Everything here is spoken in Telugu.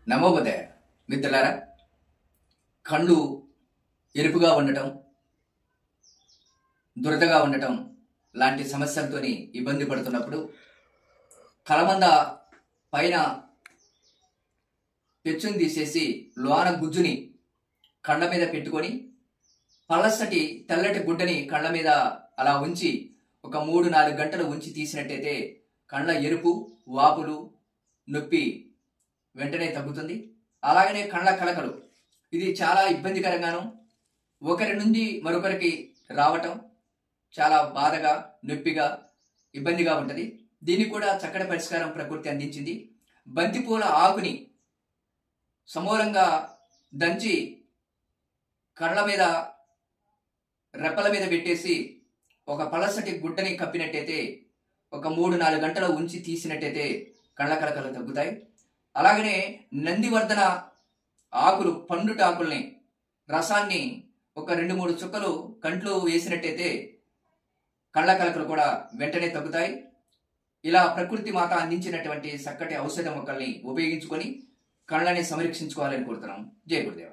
నమోబుదే మిత్రులారా, కళ్ళు ఎరుపుగా ఉండటం, దురదగా ఉండటం లాంటి సమస్యలతోని ఇబ్బంది పడుతున్నప్పుడు కలమంద పైన పెచ్చుని తీసేసి లోన గుజ్జుని కళ్ళ మీద పెట్టుకొని పలసటి తెల్లటి గుడ్డని కళ్ళ మీద అలా ఉంచి ఒక 3-4 గంటలు ఉంచి తీసినట్టయితే కళ్ళ ఎరుపు, వాపులు, నొప్పి వెంటనే తగ్గుతుంది. అలాగనే కళ్ళ కలకలు, ఇది చాలా ఇబ్బందికరంగాను ఒకరి నుండి మరొకరికి రావటం చాలా బాధగా, నొప్పిగా, ఇబ్బందిగా ఉంటుంది. దీనికి కూడా చక్కటి పరిష్కారం ప్రకృతి అందించింది. బంతిపూల ఆకుని సమూలంగా దంచి కళ్ళ మీద, రెప్పల మీద పెట్టేసి ఒక పలసటి గుడ్డని కప్పినట్టయితే ఒక 3-4 గంటలు ఉంచి తీసినట్టయితే కళ్ళ కలకలు తగ్గుతాయి. అలాగనే నందివర్ధన ఆకులు, పండుటాకుల్ని రసాన్ని ఒక 2-3 చుక్కలు కంట్లో వేసినట్టయితే కళ్ళ కలకలు కూడా వెంటనే తగ్గుతాయి. ఇలా ప్రకృతి మాత అందించినటువంటి చక్కటి ఔషధ మొక్కల్ని ఉపయోగించుకొని కళ్ళని సంరక్షించుకోవాలని కోరుతున్నాం. జై గురుదేవ.